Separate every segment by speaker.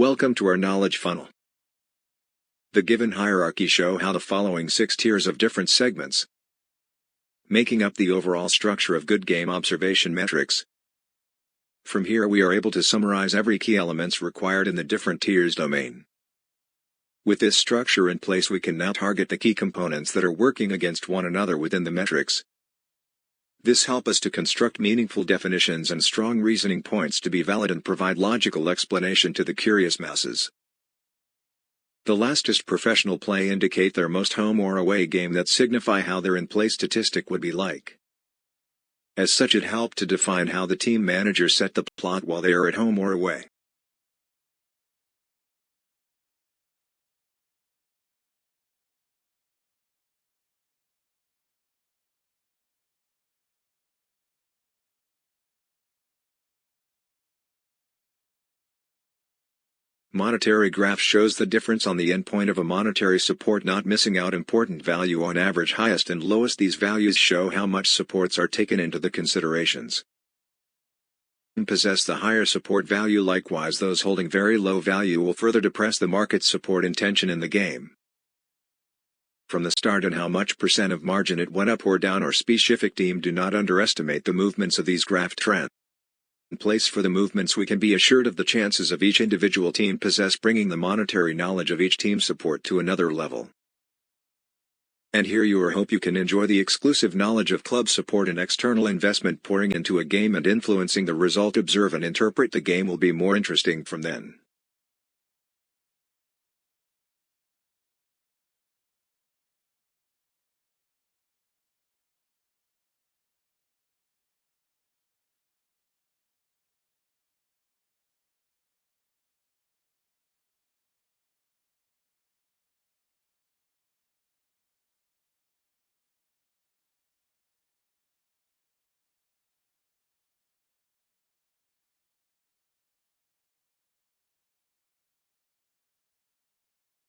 Speaker 1: Welcome to our knowledge funnel. The given hierarchy show how the following 6 tiers of different segments, making up the overall structure of good game observation metrics. From here we are able to summarize every key elements required in the different tiers domain. With this structure in place we can now target the key components that are working against one another within the metrics. This helps us to construct meaningful definitions and strong reasoning points to be valid and provide logical explanation to the curious masses. The lastest professional play indicate their most home or away game that signify how their in-play statistic would be like. As such it helped to define how the team manager set the plot while they are at home or away. Monetary graph shows the difference on the endpoint of a monetary support, not missing out important value on average highest and lowest. These values show how much supports are taken into the considerations. Possess the higher support value, likewise those holding very low value will further depress the market's support intention in the game. From the start and how much percent of margin it went up or down or specific team, do not underestimate the movements of these graph trends. In place for the movements we can be assured of the chances of each individual team possess, bringing the monetary knowledge of each team support to another level. And here you hope you can enjoy the exclusive knowledge of club support and external investment pouring into a game and influencing the result. Observe and interpret the game will be more interesting from then.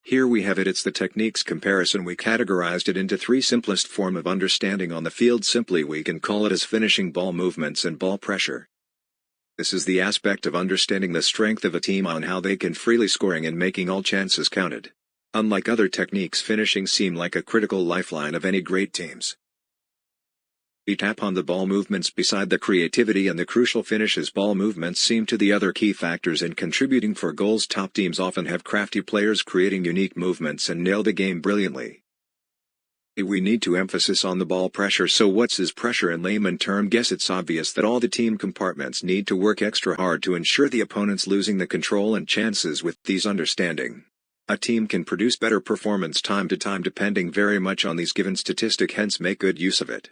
Speaker 1: Here we have it. It's the techniques comparison. We categorized it into 3 simplest form of understanding on the field. Simply we can call it as finishing ball movements and ball pressure. This is the aspect of understanding the strength of a team on how they can freely scoring and making all chances counted. Unlike other techniques, finishing seem like a critical lifeline of any great teams. We tap on the ball movements beside the creativity and the crucial finishes. Ball movements seem to the other key factors in contributing for goals. Top teams often have crafty players creating unique movements and nail the game brilliantly. We need to emphasize on the ball pressure. So what's is pressure in layman term? Guess it's obvious that all the team compartments need to work extra hard to ensure the opponents losing the control and chances. With these understanding, a team can produce better performance time to time depending very much on these given statistic, hence make good use of it.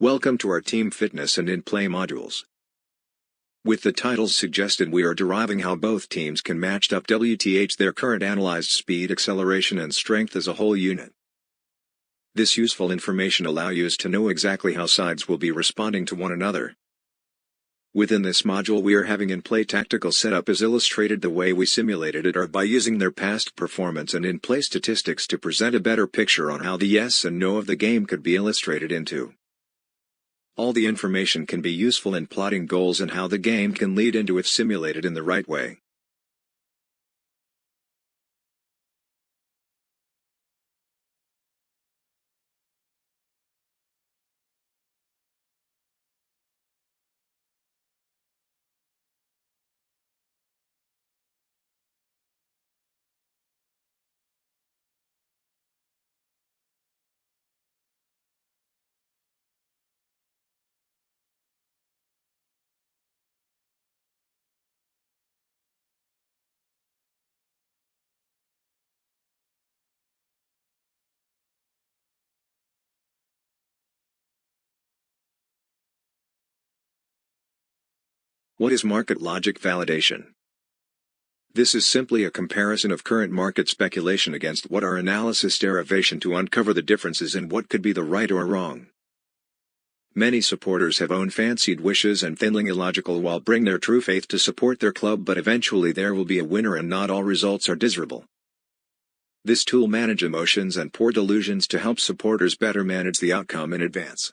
Speaker 1: Welcome to our team fitness and in-play modules. With the titles suggested, we are deriving how both teams can match up WTH their current analyzed speed, acceleration and strength as a whole unit. This useful information allows you to know exactly how sides will be responding to one another. Within this module we are having in-play tactical setup as illustrated. The way we simulated it are by using their past performance and in-play statistics to present a better picture on how the yes and no of the game could be illustrated into. All the information can be useful in plotting goals and how the game can lead into if simulated in the right way. What is market logic validation? This is simply a comparison of current market speculation against what our analysis derivation to uncover the differences in what could be the right or wrong. Many supporters have own fancied wishes and thinly illogical while bring their true faith to support their club, but eventually there will be a winner and not all results are desirable. This tool manage emotions and poor delusions to help supporters better manage the outcome in advance.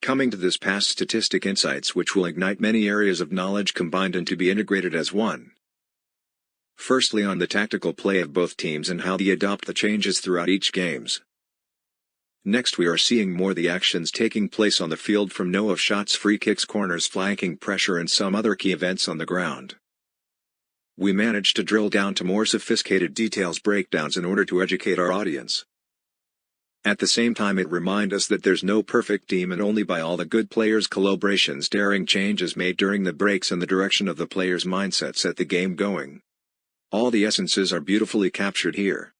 Speaker 1: Coming to this past statistic insights which will ignite many areas of knowledge combined and to be integrated as one. Firstly, on the tactical play of both teams and how they adopt the changes throughout each games. Next, we are seeing more the actions taking place on the field, from know of shots, free kicks, corners, flanking pressure and some other key events on the ground. We managed to drill down to more sophisticated details breakdowns in order to educate our audience. At the same time, it reminds us that there's no perfect team, and only by all the good players' collaborations daring changes made during the breaks and the direction of the players' mindset set the game going. All the essences are beautifully captured here.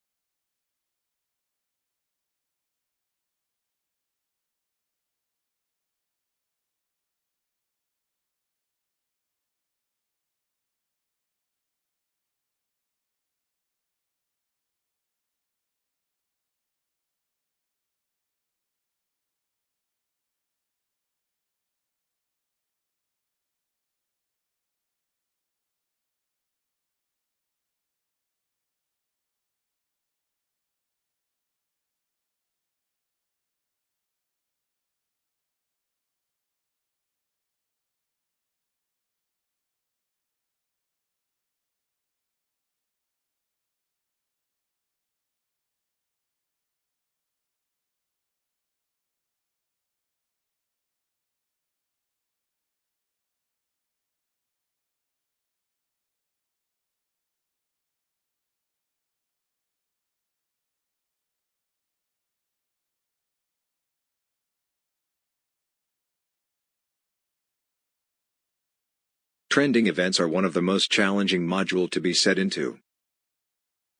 Speaker 1: Trending events are one of the most challenging module to be set into.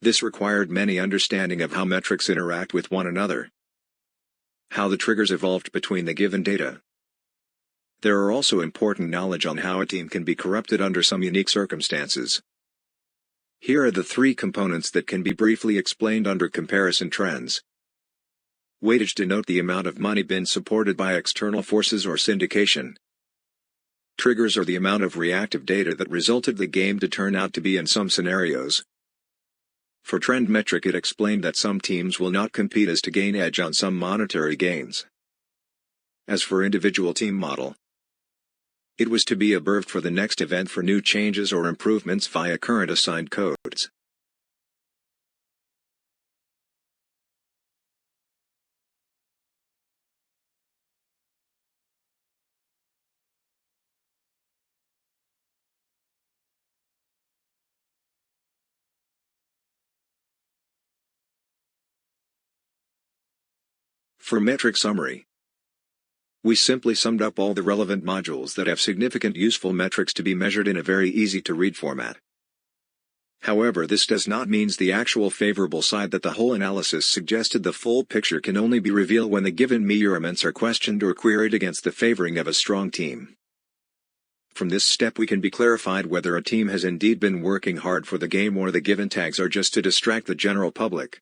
Speaker 1: This required many understanding of how metrics interact with one another, how the triggers evolved between the given data. There are also important knowledge on how a team can be corrupted under some unique circumstances. Here are the three components that can be briefly explained under comparison trends. Weightage denote the amount of money been supported by external forces or syndication. Triggers are the amount of reactive data that resulted the game to turn out to be in some scenarios. For trend metric, it explained that some teams will not compete as to gain edge on some monetary gains. As for individual team model, it was to be observed for the next event for new changes or improvements via current assigned codes. For metric summary, we simply summed up all the relevant modules that have significant useful metrics to be measured in a very easy-to-read format. However, this does not mean the actual favorable side that the whole analysis suggested. The full picture can only be revealed when the given measurements are questioned or queried against the favoring of a strong team. From this step we can be clarified whether a team has indeed been working hard for the game or the given tags are just to distract the general public.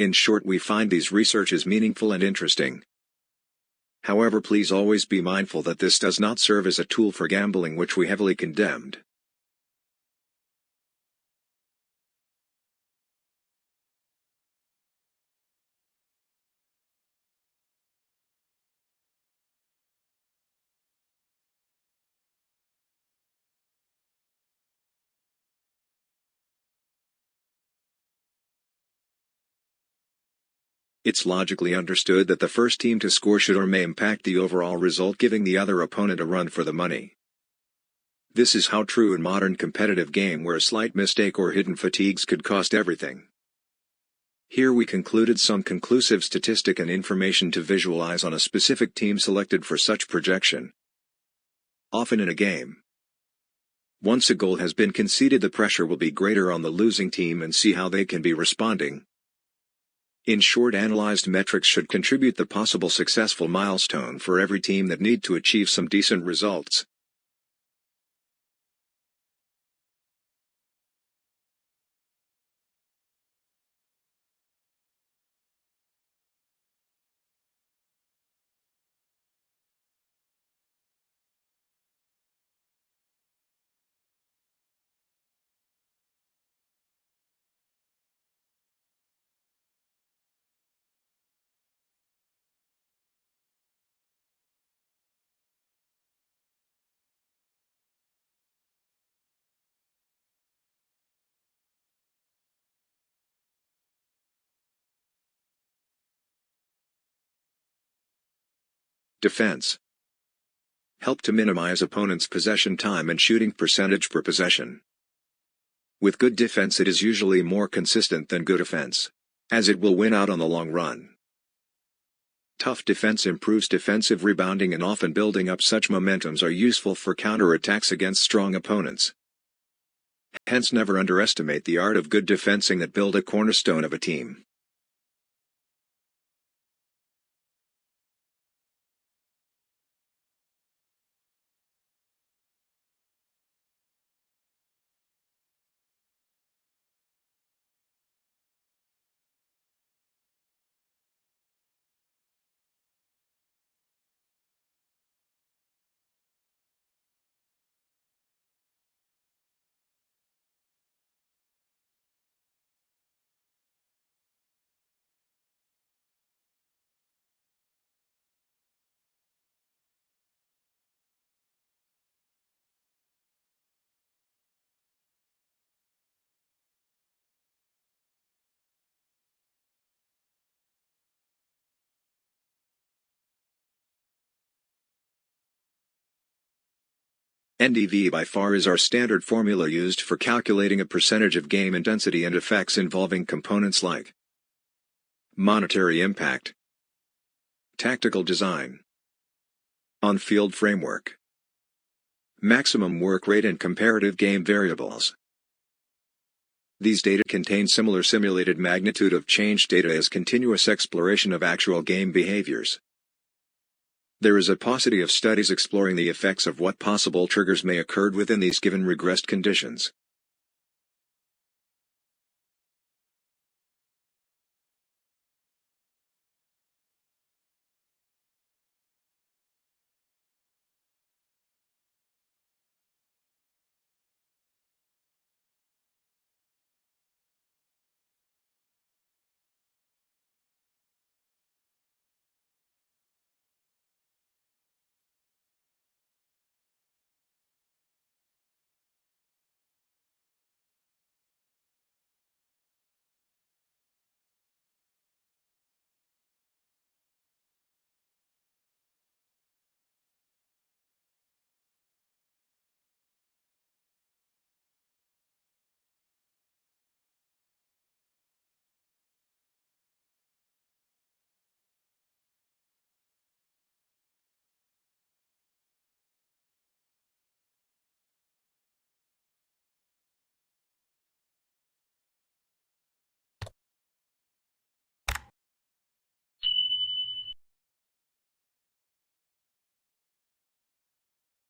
Speaker 1: In short, we find these researches meaningful and interesting. However, please always be mindful that this does not serve as a tool for gambling, which we heavily condemned. It's logically understood that the first team to score should or may impact the overall result, giving the other opponent a run for the money. This is how true in modern competitive game, where a slight mistake or hidden fatigues could cost everything. Here we concluded some conclusive statistic and information to visualize on a specific team selected for such projection. Often in a game, once a goal has been conceded, the pressure will be greater on the losing team and see how they can be responding. In short, analyzed metrics should contribute the possible successful milestone for every team that need to achieve some decent results. Defense. Help to minimize opponent's possession time and shooting percentage per possession. With good defense, it is usually more consistent than good offense, as it will win out on the long run. Tough defense improves defensive rebounding, and often building up such momentums are useful for counterattacks against strong opponents. Hence, never underestimate the art of good defensing that build a cornerstone of a team. NDV by far is our standard formula used for calculating a percentage of game intensity and effects involving components like monetary impact, tactical design, on-field framework, maximum work rate, and comparative game variables. These data contain similar simulated magnitude of change data as continuous exploration of actual game behaviors. There is a paucity of studies exploring the effects of what possible triggers may occur within these given regressed conditions.